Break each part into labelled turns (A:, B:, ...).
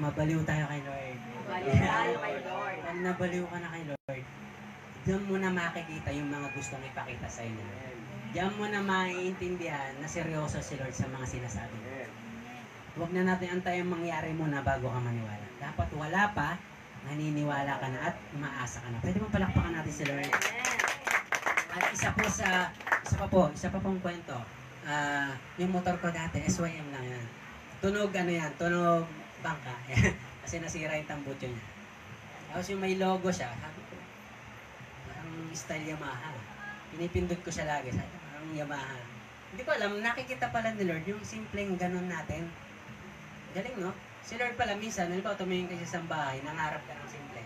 A: mabaliw tayo kay Lord.
B: Baliw tayo kay Lord.
A: Pag nabaliw ka na kay Lord, diyan mo na makikita yung mga gustong ipakita sa'yo ni Lord. Diyan mo na maiintindihan na seryoso si Lord sa mga sinasabi niya. Huwag na natin antayin mangyari muna bago ka maniwala. Dapat wala pa, naniniwala ka na at umaasa ka na. Pwede bang palakpakan natin si Lord? At isa pa pong kwento. Yung motor ko dati, SYM lang yan. Tunog bangka. Kasi nasira yung tambucho niya. Tapos yung may logo siya, sabi ko, parang style Yamaha. Pinipindot ko siya lagi, sabi ko, parang Yamaha. Hindi ko alam, nakikita pala ni Lord yung simpleng ganun natin. Galing, no? Si Lord pala minsan, halimbawa tumingin ka sa bahay, nangarap ka ng simple.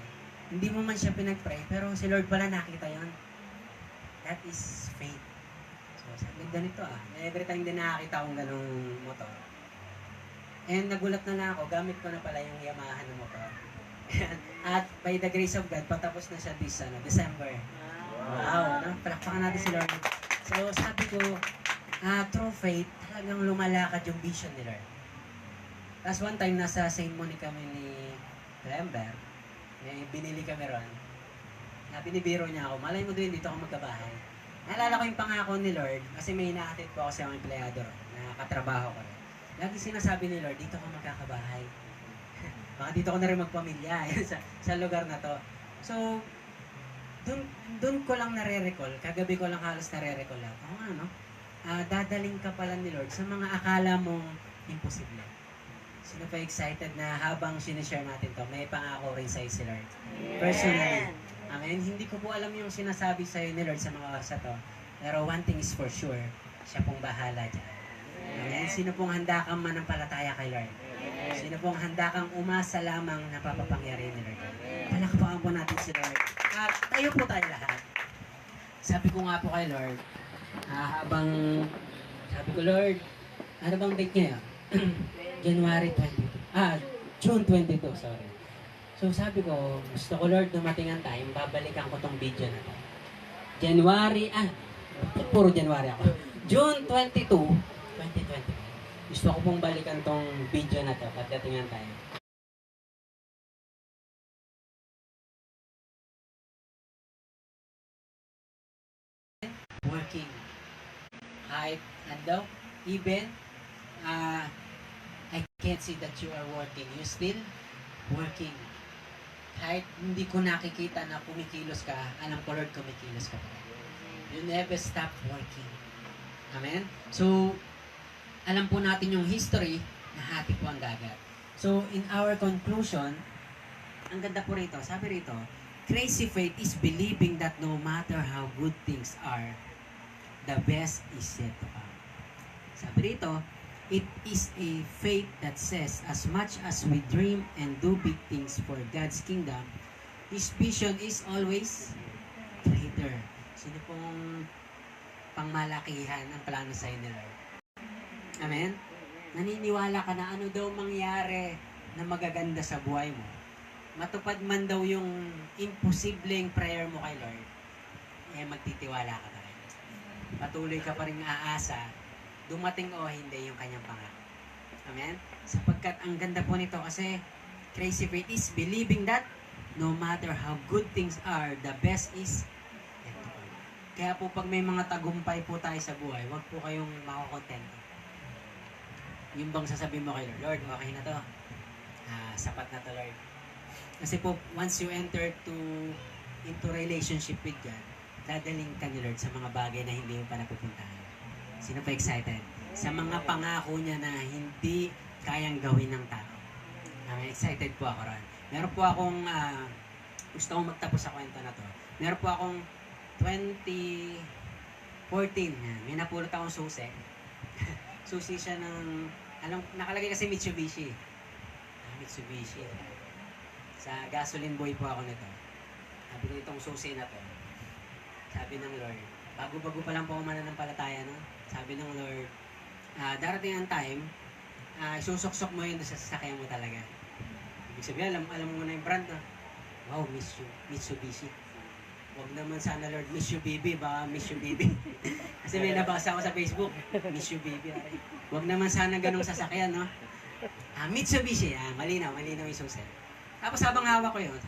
A: Hindi mo man siya pinag-pray, pero si Lord pala nakita yon. That is faith. So, sabi ganito every time din nakakita akong ganung motor. And nagulat na lang ako, gamit ko na pala yung Yamaha na motor. At by the grace of God, patapos na siya this December. Wow, no? Palakpakan natin si Lord. So, sabi ko, through faith, talagang lumalakad yung vision ni Lord. Tapos one time, nasa St. Monica kami ni Lambert. May binili kami ron. Binibiro niya ako, malay mo doon, dito ako magkabahay. Naalala ko yung pangako ni Lord, kasi may inaatid po ako sa mga empleyado na katrabaho ko rin. Lagi sinasabi ni Lord, dito ako magkakabahay. Baka dito ko na rin magpamilya sa lugar na to. So, doon ko lang nare-recall, kagabi ko lang halos nare-recall ako. Dadaling ka pala ni Lord sa mga akala mong imposible. Sino pa excited na habang sinishare natin to, may pangako rin sa'yo si Lord. Personally. Amen. Hindi ko po alam yung sinasabi sa'yo ni Lord sa mga oras to. Pero one thing is for sure, siya pong bahala dyan. Amen. Sino pong handa kang manampalataya kay Lord? Sino pong handa kang umasa lamang na papapangyari ni Lord? Palakpakan po natin si Lord. At tayo po tayo lahat. Sabi ko nga po kay Lord, sabi ko, Lord, ano bang date niya? January 22. June 22, sorry. So sabi ko, gusto ko Lord, dumating ang time, babalikan ko tong video na to. Puro January ako. June 22, 2020. Gusto ko pong balikan tong video na to, pagdating ang time. Working. Kahit, even, I can't see that you are working. You still working. Kahit hindi ko nakikita na kumikilos ka, alam ko Lord kumikilos ka pa. You never stop working. Amen? So, alam po natin yung history na hati po ang dagat. So, in our conclusion, ang ganda po rito, sabi rito, crazy faith is believing that no matter how good things are, the best is yet to come. Sabi rito, it is a faith that says, as much as we dream and do big things for God's kingdom, His vision is always greater. Sino pong pangmalakihan ang plano sa'yo ni Lord? Amen? Naniniwala ka na ano daw mangyari na magaganda sa buhay mo. Matupad man daw yung imposibleng prayer mo kay Lord, magtitiwala ka na rin. Patuloy ka pa rin aasa, dumating o hindi yung kanyang pangako. Amen? Sapagkat ang ganda po nito kasi crazy faith is believing that no matter how good things are, the best is yet to come. Kaya po pag may mga tagumpay po tayo sa buhay, huwag po kayong makakontento. Yung bang sasabihin mo kay Lord, Lord, okay na to. Sapat na to, Lord. Kasi po, once you enter into relationship with God, dadaling ka ni Lord sa mga bagay na hindi mo pa napupuntahan. Sino pa excited? Sa mga pangako niya na hindi kayang gawin ng tao. Excited po ako ron. Meron po akong, gusto kong magtapos sa kwento na to. Meron po akong 2014, may napulot akong susi. Susi siya ng, nakalagay kasi Mitsubishi. Mitsubishi. Sa gasoline boy po ako nito. Sabi ko itong susi na to. Sabi ng Lord, bago-bago pa lang po ako mananampalataya, no? Sabi ng Lord, darating ang time, susuksok mo yun sa sasakyan mo talaga. Ibig sabihin, alam mo na yung brand, no? Wow, Mitsubishi. Huwag naman sana Lord, Mitsubishi, baka Mitsubishi. Kasi may nabasa ako sa Facebook, Mitsubishi. Huwag naman sana ganong sasakyan, no? Mitsubishi, malinaw yung susi. Tapos habang hawak ko yun,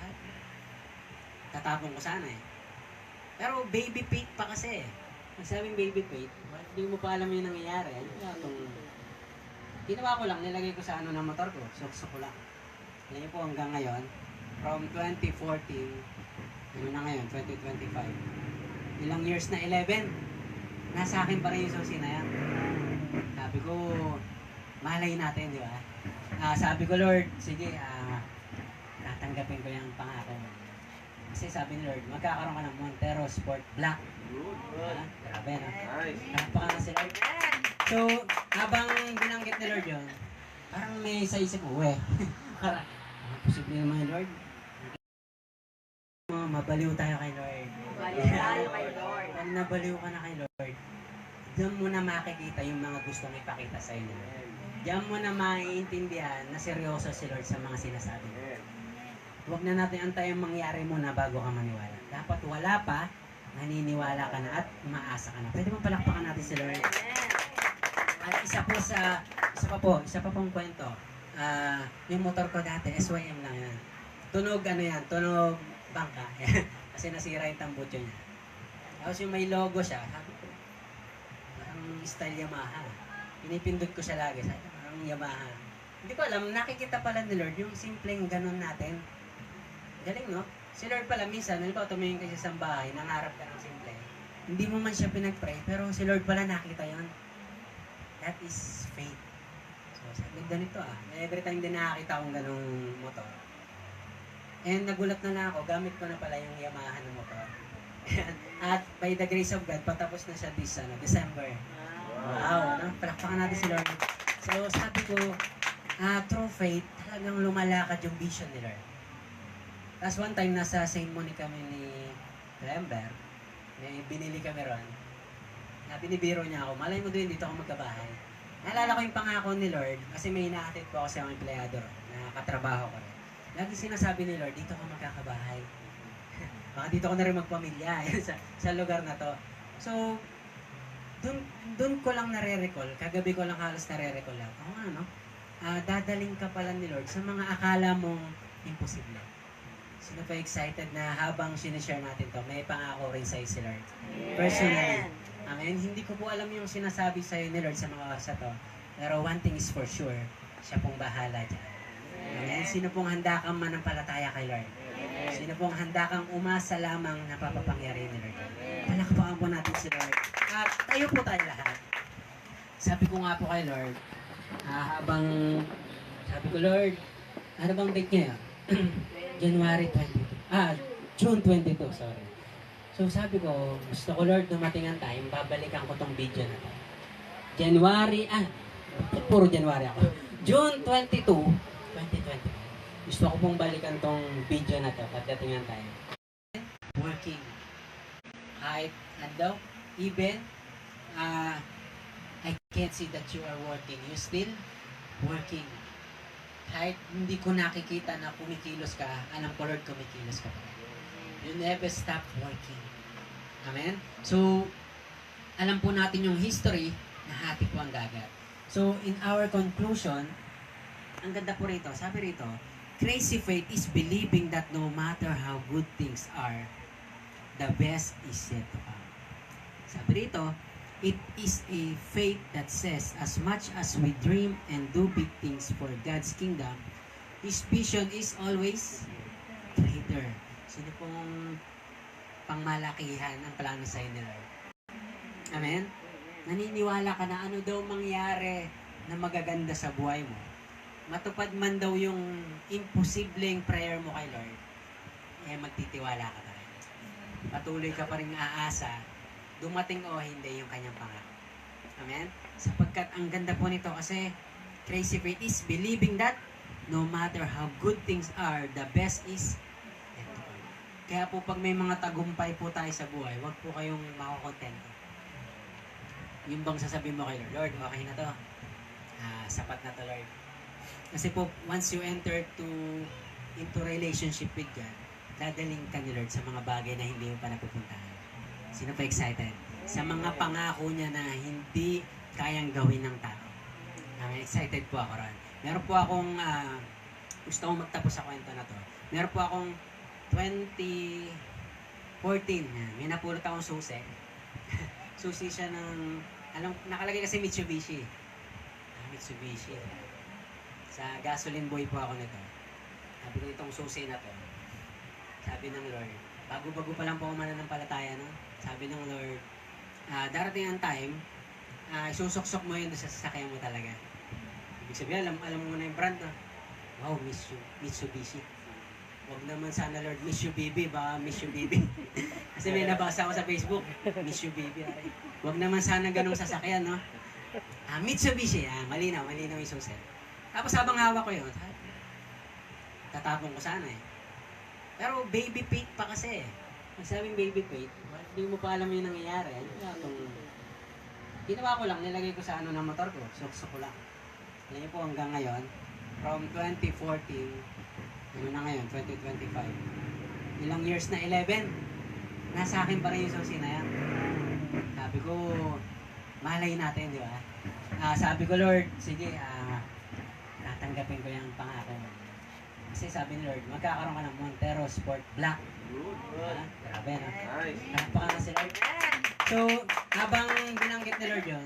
A: tatapon ko sana eh. Pero baby paint pa kasi eh. Magsabing baby paint, hindi mo pa alam yung nangyayari. Ano kaya itong... Ginawa ko lang, nilagay ko sa ng motor ko. Sukso ko lang. Alam niyo po hanggang ngayon, from 2014, ano na ngayon, 2025. Ilang years na, 11. Nasa akin pa rin yung susi na yan. Sabi ko, malay natin, di ba? Sabi ko, Lord, sige, tatanggapin ko yung pangako mo. Kasi sabi ni Lord, magkakaroon ka ng Montero Sport Black. Grabe, no?
C: Nice.
A: Nakapaka na si Lord. So, habang binanggit ni Lord yun, parang may sa isip ko, parang, posible naman Lord. Mabaliw tayo kay Lord.
B: Baliw tayo kay Lord.
A: Pag nabaliw ka na kay Lord, diyan mo na makikita yung mga gustong ipakita sa inyo. Diyan mo na maiintindihan na seryoso si Lord sa mga sinasabi niya. Huwag na natin antayin mangyari muna bago ka maniwala. Dapat wala pa, naniniwala ka na at umaasa ka na. Pwede mo palakpakan natin si Lord. At isa pa pong kwento. Yung motor ko dati, SYM lang yan. Tunog bangka. Kasi nasira yung tambutso niya. Tapos yung may logo siya, sabi ko, parang style Yamaha. Pinipindot ko siya lagi, sabi ko, parang Yamaha. Hindi ko alam, nakikita pala ni Lord yung simpleng ganun natin. Galing, no? Si Lord pala minsan, halimbawa tumingin ka sa bahay, nangarap ka ng simple. Hindi mo man siya pinag-pray, pero si Lord pala nakita yon. That is faith. So, sabi ganito every time din nakakita akong ganung motor. And nagulat na lang ako, gamit ko na pala yung Yamaha ng motor. At by the grace of God, patapos na siya this December. Wow, no? Palakpakan natin si Lord. So, sabi ko, through faith, talagang lumalakad yung vision ni Lord. Tapos one time, nasa St. Monica kami ni Lember, may binili kami ron. Binibiro niya ako, malay mo doon, dito ako magkabahay. Naalala ko yung pangako ni Lord, kasi may inaatid po ako sa mga empleyado ron, na katrabaho ko rin. Lagi sinasabi ni Lord, dito ako magkakabahay. Baka dito ko na rin magpamilya sa lugar na to. So, dun ko lang nare-recall, kagabi ko lang halos nare-recall lang. Dadaling ka pala ni Lord sa mga akala mong imposible. Sino pa excited na habang sinishare natin to, may pangako rin sa'yo si Lord. Personally. Amen. Hindi ko po alam yung sinasabi sa'yo ni Lord sa mga oras to. Pero one thing is for sure, siya pong bahala dyan. Amen. Sino pong handa kang manampalataya kay Lord? Sino pong handa kang umasa lamang na papapangyari ni Lord? Palakpakan po natin si Lord. At tayo po tayo lahat. Sabi ko nga po kay Lord, sabi ko, Lord, ano bang date niya? January 22. June 22, sorry. So sabi ko, gusto ko Lord, dumating ang time, babalikan ko tong video na to. Puro January ako. June 22, 2020. Gusto ko pong balikan tong video na to, pagdating ang time. Working. Kahit, even, I can't see that you are working. You still working. Kahit hindi ko nakikita na kumikilos ka, alam ko Lord, kumikilos ka pa. You never stop working. Amen? So, alam po natin yung history na hati po ang dagat. So, in our conclusion, ang ganda po rito, sabi rito, crazy faith is believing that no matter how good things are, the best is yet to come. Sabi rito, it is a faith that says, as much as we dream and do big things for God's kingdom, His vision is always greater. Sino pong pangmalakihan ang plano sa'yo ni Lord? Amen? Naniniwala ka na ano daw mangyari na magaganda sa buhay mo. Matupad man daw yung imposibleng prayer mo kay Lord, magtitiwala ka pa rin. Patuloy ka pa rin aasa, dumating o hindi yung kanyang pangako. Amen? Sapagkat ang ganda po nito kasi crazy faith is believing that no matter how good things are, the best is yet to come. Kaya po pag may mga tagumpay po tayo sa buhay, huwag po kayong makakontento. Yung bang sasabihin mo kay Lord, Lord, okay na to. Sapat na to, Lord. Kasi po, once you enter into relationship with God, dadaling ka ni Lord sa mga bagay na hindi mo pa napupuntahan. Sino pa excited? Sa mga pangako niya na hindi kayang gawin ng tao. Excited po ako ron. Meron po akong, gusto kong magtapos sa kwento na to. Meron po akong 2014, may napulot akong susi. Susi siya ng, nakalagay kasi Mitsubishi. Mitsubishi. Sa gasoline boy po ako nito. Sabi ko itong susi na to. Sabi ng Lord, bago-bago pa lang po ako mananampalataya, no? Sabi ng Lord, darating ang time, isusuksok mo yun sa sasakyan mo talaga. Ibig sabihin, alam mo na yung brand, no? Wow, Mitsubishi. Huwag naman sana Lord, Mitsubishi, baka Mitsubishi. Kasi may nabasa ako sa Facebook, Mitsubishi. Huwag naman sana ganong sasakyan, no? Mitsubishi, malinaw yung susi. Tapos habang hawak ko yun, tatapon ko sana eh. Pero baby paint pa kasi eh. Magsabing baby paint, hindi mo pa alam yung nangyayari. Ginawa ko lang, nilagay ko sa ng motor ko, suksok ko lang. Alam niyo po hanggang ngayon, from 2014, na ngayon, 2025, ilang years na, 11, nasa akin pa rin yung susi na yan. Sabi ko, malay natin, di ba? Sabi ko, Lord, sige, tatanggapin ko yung pangako mo. Kasi sabi ni Lord, magkakaroon ka ng Montero Sport Black. Grabe, no? Nakapaka na si Lord. So, habang binanggit ni Lord yun,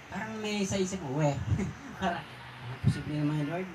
A: parang may sa isip ko, parang, posible naman ni Lord.